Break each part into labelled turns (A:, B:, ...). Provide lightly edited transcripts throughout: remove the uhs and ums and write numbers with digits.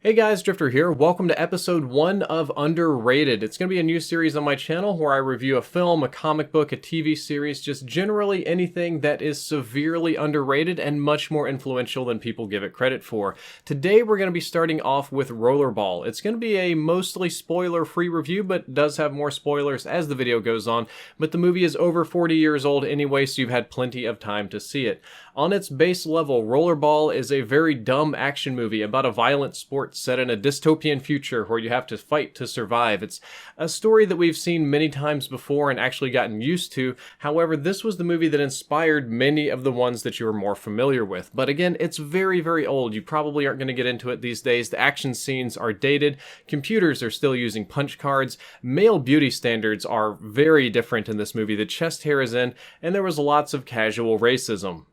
A: Hey guys, Drifter here. Welcome to episode 1 of Underrated. It's going to be a new series on my channel where I review a film, a comic book, a TV series, just generally anything that is severely underrated and much more influential than people give it credit for. Today we're going to be starting off with Rollerball. It's going to be a mostly spoiler-free review, but does have more spoilers as the video goes on. But the movie is over 40 years old anyway, so you've had plenty of time to see it. On its base level, Rollerball is a very dumb action movie about a violent sport set in a dystopian future where you have to fight to survive. It's a story that we've seen many times before and actually gotten used to. However, this was the movie that inspired many of the ones that you are more familiar with. But again, it's very, very old. You probably aren't going to get into it these days. The action scenes are dated. Computers are still using punch cards. Male beauty standards are very different in this movie. The chest hair is in, and there was lots of casual racism.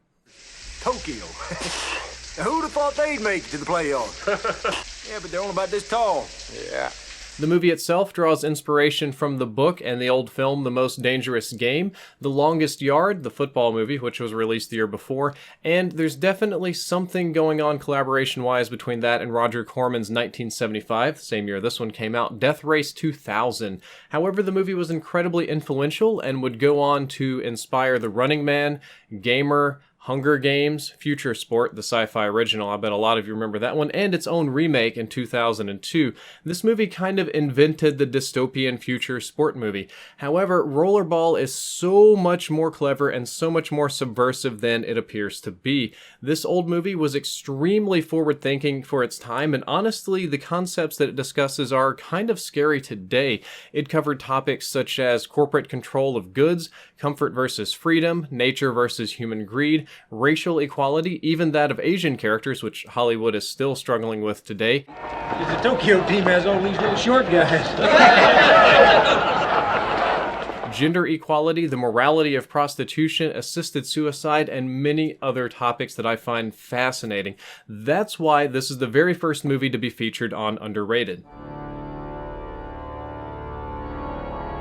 B: Tokyo. Now, who'd have thought they'd make it to the playoffs? Yeah, but they're only about this tall. Yeah.
A: The movie itself draws inspiration from the book and the old film The Most Dangerous Game, The Longest Yard, the football movie, which was released the year before, and there's definitely something going on collaboration-wise between that and Roger Corman's 1975, the same year this one came out, Death Race 2000. However, the movie was incredibly influential and would go on to inspire The Running Man, Gamer, Hunger Games, Future Sport, the sci-fi original, I bet a lot of you remember that one, and its own remake in 2002. This movie kind of invented the dystopian future sport movie. However, Rollerball is so much more clever and so much more subversive than it appears to be. This old movie was extremely forward-thinking for its time, and honestly, the concepts that it discusses are kind of scary today. It covered topics such as corporate control of goods, comfort versus freedom, nature versus human greed, racial equality, even that of Asian characters, which Hollywood is still struggling with today.
B: The Tokyo team has all these little short guys.
A: Gender equality, the morality of prostitution, assisted suicide, and many other topics that I find fascinating. That's why this is the very first movie to be featured on Underrated.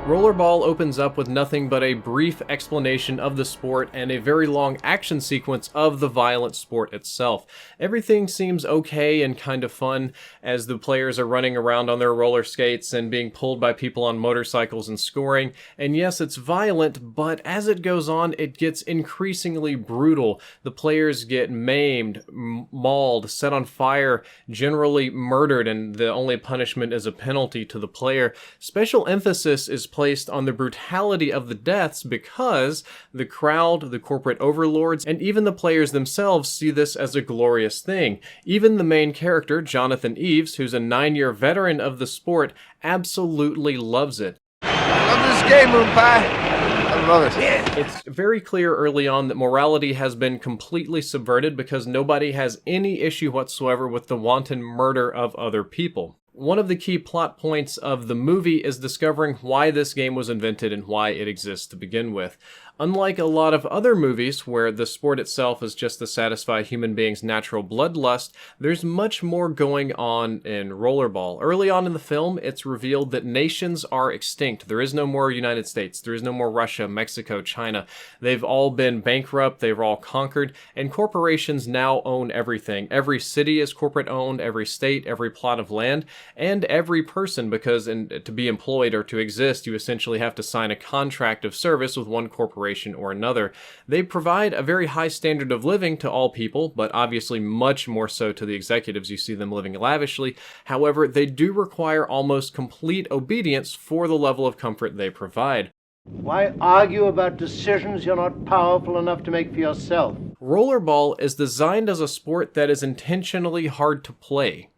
A: Rollerball opens up with nothing but a brief explanation of the sport and a very long action sequence of the violent sport itself. Everything seems okay and kind of fun as the players are running around on their roller skates and being pulled by people on motorcycles and scoring. And yes, it's violent, but as it goes on, it gets increasingly brutal. The players get maimed, mauled, set on fire, generally murdered, and the only punishment is a penalty to the player. Special emphasis is placed on the brutality of the deaths because the crowd, the corporate overlords, and even the players themselves see this as a glorious thing. Even the main character, Jonathan Eves, who's a 9-year veteran of the sport, absolutely loves it.
B: I love this game, Moon Pie. I love it. Yeah.
A: It's very clear early on that morality has been completely subverted because nobody has any issue whatsoever with the wanton murder of other people. One of the key plot points of the movie is discovering why this game was invented and why it exists to begin with. Unlike a lot of other movies where the sport itself is just to satisfy human beings' natural bloodlust, there's much more going on in Rollerball. Early on in the film, it's revealed that nations are extinct. There is no more United States. There is no more Russia, Mexico, China. They've all been bankrupt. They've all conquered. And corporations now own everything. Every city is corporate owned, every state, every plot of land, and every person, because to be employed or to exist, you essentially have to sign a contract of service with one corporation or another. They provide a very high standard of living to all people, but obviously much more so to the executives. You see them living lavishly. However, they do require almost complete obedience for the level of comfort they provide.
C: Why argue about decisions you're not powerful enough to make for yourself?
A: Rollerball is designed as a sport that is intentionally hard to play.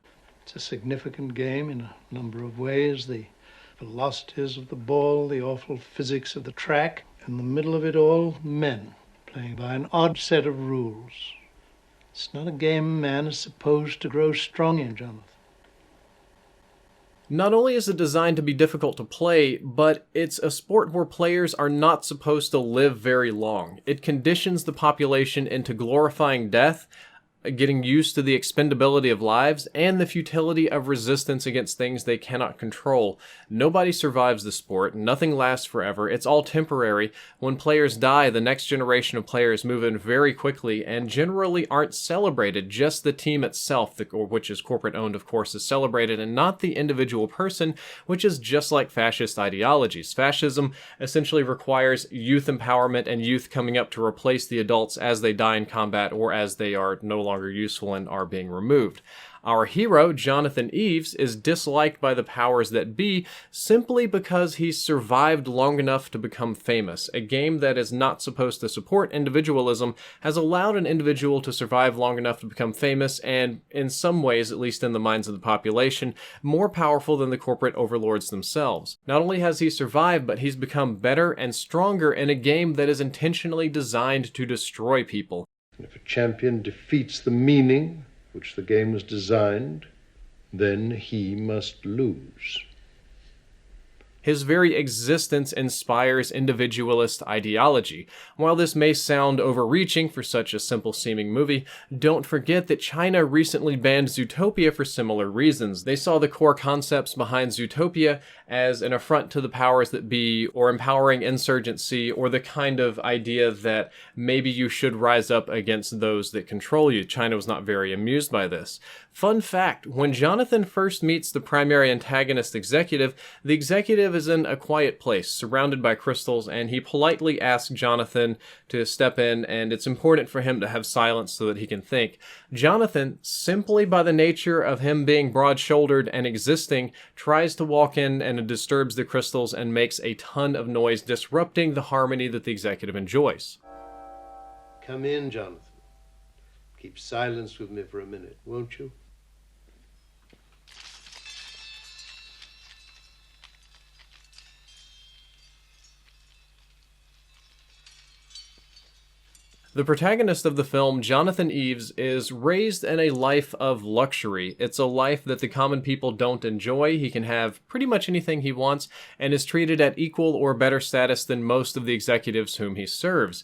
D: It's a significant game in a number of ways. The velocities of the ball, the awful physics of the track. In the middle of it all, men, playing by an odd set of rules. It's not a game man is supposed to grow strong in, Jonathan.
A: Not only is it designed to be difficult to play, but it's a sport where players are not supposed to live very long. It conditions the population into glorifying death, getting used to the expendability of lives, and the futility of resistance against things they cannot control. Nobody survives the sport, nothing lasts forever, it's all temporary. When players die, the next generation of players move in very quickly and generally aren't celebrated. Just the team itself, which is corporate owned of course, is celebrated, and not the individual person, which is just like fascist ideologies. Fascism essentially requires youth empowerment and youth coming up to replace the adults as they die in combat or as they are no longer useful and are being removed. Our hero, Jonathan Eves, is disliked by the powers that be simply because he's survived long enough to become famous. A game that is not supposed to support individualism has allowed an individual to survive long enough to become famous and, in some ways, at least in the minds of the population, more powerful than the corporate overlords themselves. Not only has he survived, but he's become better and stronger in a game that is intentionally designed to destroy people.
E: If a champion defeats the meaning which the game was designed, then he must lose.
A: His very existence inspires individualist ideology. While this may sound overreaching for such a simple-seeming movie, don't forget that China recently banned Zootopia for similar reasons. They saw the core concepts behind Zootopia as an affront to the powers that be, or empowering insurgency, or the kind of idea that maybe you should rise up against those that control you. China was not very amused by this. Fun fact, when Jonathan first meets the primary antagonist executive, the executive is in a quiet place, surrounded by crystals, and he politely asks Jonathan to step in, and it's important for him to have silence so that he can think. Jonathan, simply by the nature of him being broad-shouldered and existing, tries to walk in and disturbs the crystals and makes a ton of noise, disrupting the harmony that the executive enjoys.
E: Come in, Jonathan. Keep silence with me for a minute, won't you?
A: The protagonist of the film, Jonathan Eves, is raised in a life of luxury. It's a life that the common people don't enjoy. He can have pretty much anything he wants and is treated at equal or better status than most of the executives whom he serves.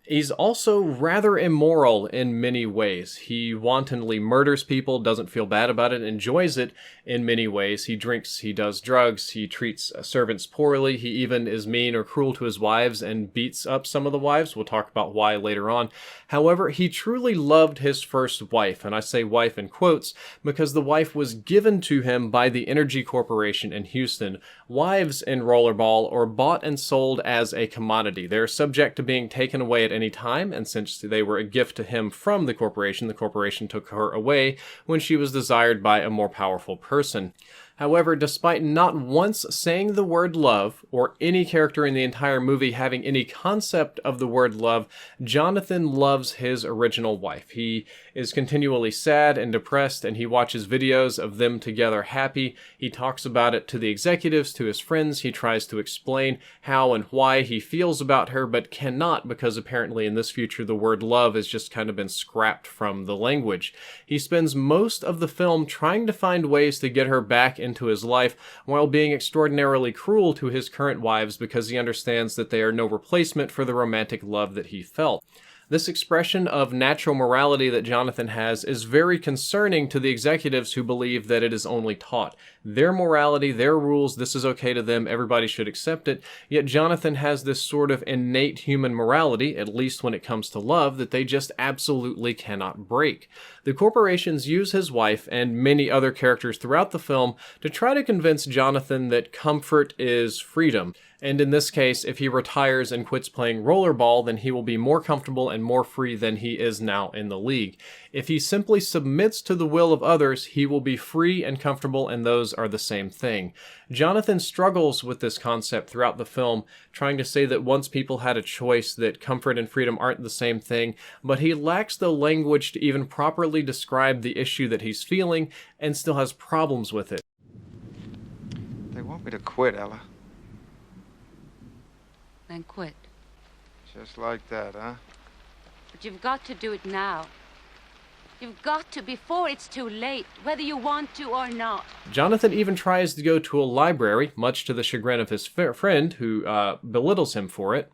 A: He's also rather immoral in many ways. He wantonly murders people, doesn't feel bad about it, enjoys it in many ways. He drinks, he does drugs, he treats servants poorly, he even is mean or cruel to his wives and beats up some of the wives. We'll talk about why later on. However, he truly loved his first wife, and I say wife in quotes because the wife was given to him by the Energy Corporation in Houston. Wives in Rollerball are bought and sold as a commodity. They're subject to being taken away at any time, and since they were a gift to him from the corporation took her away when she was desired by a more powerful person. However, despite not once saying the word love, or any character in the entire movie having any concept of the word love, Jonathan loves his original wife. He is continually sad and depressed, and he watches videos of them together happy. He talks about it to the executives, to his friends. He tries to explain how and why he feels about her, but cannot, because apparently in this future the word love has just kind of been scrapped from the language. He spends most of the film trying to find ways to get her back into his life, while being extraordinarily cruel to his current wives because he understands that they are no replacement for the romantic love that he felt. This expression of natural morality that Jonathan has is very concerning to the executives who believe that it is only taught. Their morality, their rules, this is okay to them, everybody should accept it, yet Jonathan has this sort of innate human morality, at least when it comes to love, that they just absolutely cannot break. The corporations use his wife and many other characters throughout the film to try to convince Jonathan that comfort is freedom. And in this case, if he retires and quits playing Rollerball, then he will be more comfortable and more free than he is now in the league. If he simply submits to the will of others, he will be free and comfortable, and those are the same thing. Jonathan struggles with this concept throughout the film, trying to say that once people had a choice, that comfort and freedom aren't the same thing, but he lacks the language to even properly describe the issue that he's feeling, and still has problems with it.
F: They want me to quit, Ella.
G: Then quit.
F: Just like that, huh?
G: But you've got to do it now. You've got to before it's too late, whether you want to or not.
A: Jonathan even tries to go to a library, much to the chagrin of his friend, who belittles him for it.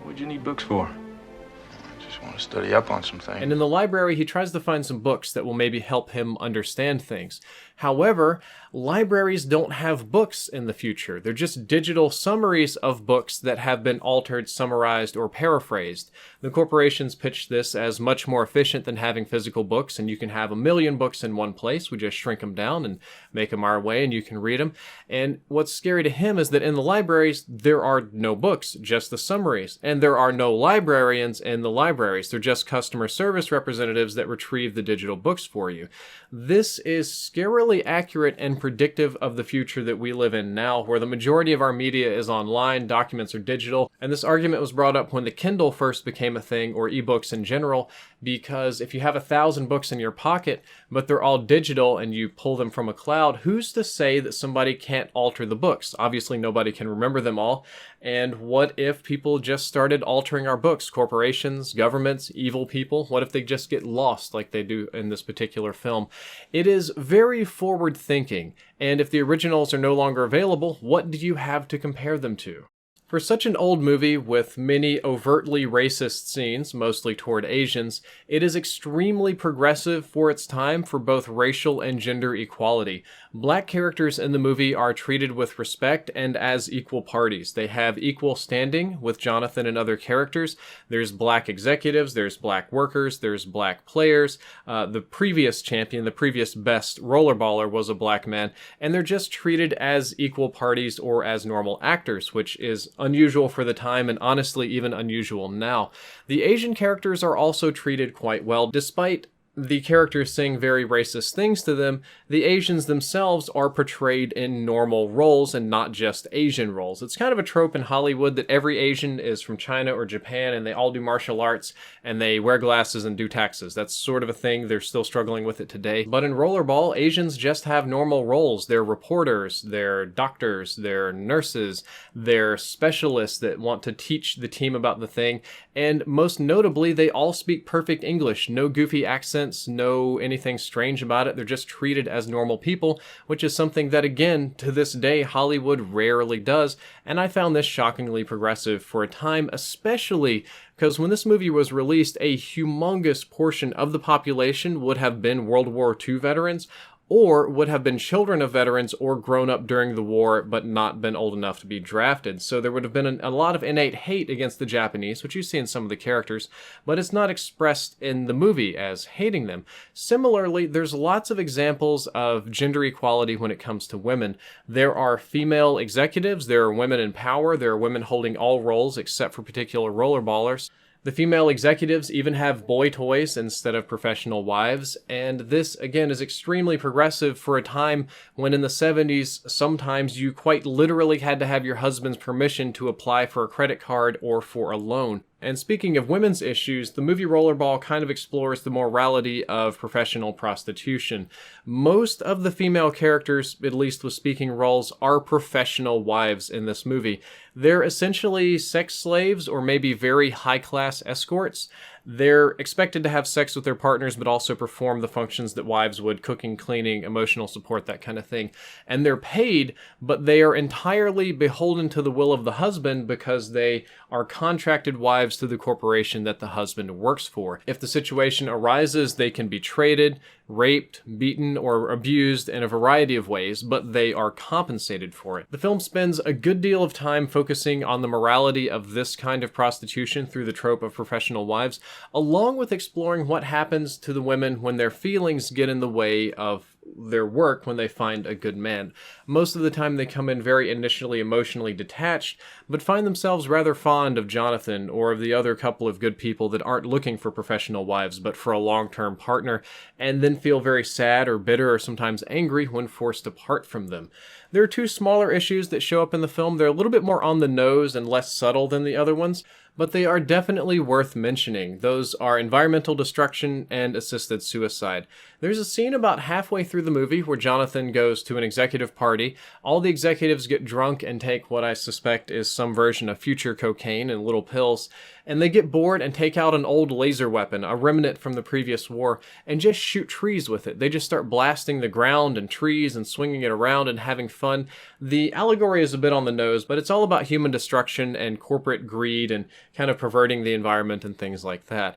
H: What'd you need books for?
F: I just Just want to study up on some things.
A: And in the library, he tries to find some books that will maybe help him understand things. However, libraries don't have books in the future. They're just digital summaries of books that have been altered, summarized, or paraphrased. The corporations pitch this as much more efficient than having physical books, and you can have 1,000,000 books in one place. We just shrink them down and make them our way, and you can read them. And what's scary to him is that in the libraries, there are no books, just the summaries. And there are no librarians in the libraries. They're just customer service representatives that retrieve the digital books for you. This is scarily accurate and predictive of the future that we live in now, where the majority of our media is online, documents are digital, and this argument was brought up when the Kindle first became a thing, or ebooks in general, because if you have 1,000 books in your pocket, but they're all digital and you pull them from a cloud, who's to say that somebody can't alter the books? Obviously, nobody can remember them all. And what if people just started altering our books? Corporations, governments, evil people? What if they just get lost like they do in this particular film? It is very forward thinking. And if the originals are no longer available, what do you have to compare them to? For such an old movie with many overtly racist scenes, mostly toward Asians, it is extremely progressive for its time for both racial and gender equality. Black characters in the movie are treated with respect and as equal parties. They have equal standing with Jonathan and other characters. There's black executives, there's black workers, there's black players. The previous champion, the previous best rollerballer was a black man, and they're just treated as equal parties or as normal actors, which is unusual for the time and honestly even unusual now. The Asian characters are also treated quite well. Despite the characters saying very racist things to them, the Asians themselves are portrayed in normal roles and not just Asian roles. It's kind of a trope in Hollywood that every Asian is from China or Japan and they all do martial arts and they wear glasses and do taxes. That's sort of a thing. They're still struggling with it today. But in Rollerball, Asians just have normal roles. They're reporters, they're doctors, they're nurses, they're specialists that want to teach the team about the thing. And most notably, they all speak perfect English. No goofy accents, no anything strange about it. They're just treated as normal people, which is something that, again, to this day, Hollywood rarely does. And I found this shockingly progressive for a time, especially because when this movie was released, a humongous portion of the population would have been World War II veterans, or would have been children of veterans or grown up during the war but not been old enough to be drafted. So there would have been a lot of innate hate against the Japanese, which you see in some of the characters, but it's not expressed in the movie as hating them. Similarly, there's lots of examples of gender equality when it comes to women. There are female executives, there are women in power, there are women holding all roles except for particular rollerballers. The female executives even have boy toys instead of professional wives, and this, again, is extremely progressive for a time when in the 70s, sometimes you quite literally had to have your husband's permission to apply for a credit card or for a loan. And speaking of women's issues, the movie Rollerball kind of explores the morality of professional prostitution. Most of the female characters, at least with speaking roles, are professional wives in this movie. They're essentially sex slaves or maybe very high-class escorts. They're expected to have sex with their partners, but also perform the functions that wives would: cooking, cleaning, emotional support, that kind of thing. And they're paid, but they are entirely beholden to the will of the husband because they are contracted wives to the corporation that the husband works for. If the situation arises, they can be traded, raped, beaten, or abused in a variety of ways, but they are compensated for it. The film spends a good deal of time focusing on the morality of this kind of prostitution through the trope of professional wives, along with exploring what happens to the women when their feelings get in the way of their work when they find a good man. Most of the time they come in very initially emotionally detached, but find themselves rather fond of Jonathan or of the other couple of good people that aren't looking for professional wives but for a long-term partner, and then feel very sad or bitter or sometimes angry when forced to part from them. There are two smaller issues that show up in the film. They're a little bit more on the nose and less subtle than the other ones, but they are definitely worth mentioning. Those are environmental destruction and assisted suicide. There's a scene about halfway through the movie where Jonathan goes to an executive party. All the executives get drunk and take what I suspect is some version of future cocaine and little pills, and they get bored and take out an old laser weapon, a remnant from the previous war, and just shoot trees with it. They just start blasting the ground and trees and swinging it around and having fun. The allegory is a bit on the nose, but it's all about human destruction and corporate greed and kind of perverting the environment and things like that.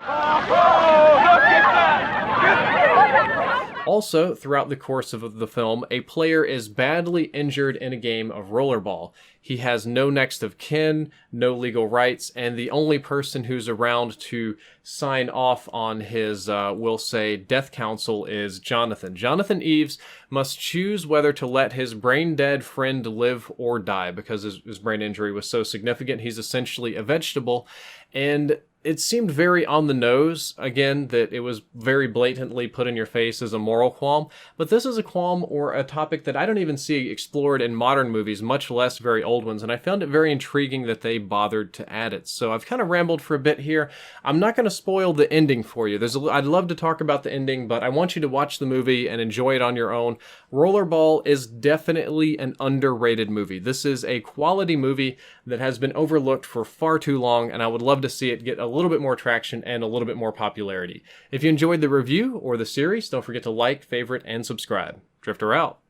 A: Also, throughout the course of the film, a player is badly injured in a game of rollerball. He has no next of kin, no legal rights, and the only person who's around to sign off on his, we'll say, death counsel is Jonathan. Jonathan Eves must choose whether to let his brain-dead friend live or die because his brain injury was so significant. He's essentially a vegetable, and it seemed very on the nose, again, that it was very blatantly put in your face as a moral qualm, but this is a qualm or a topic that I don't even see explored in modern movies, much less very old ones, and I found it very intriguing that they bothered to add it. So I've kind of rambled for a bit here. I'm not going to spoil the ending for you. I'd love to talk about the ending, but I want you to watch the movie and enjoy it on your own. Rollerball is definitely an underrated movie. This is a quality movie that has been overlooked for far too long, and I would love to see it get a little bit more traction and a little bit more popularity. If you enjoyed the review or the series, don't forget to like, favorite, and subscribe. Drifter out.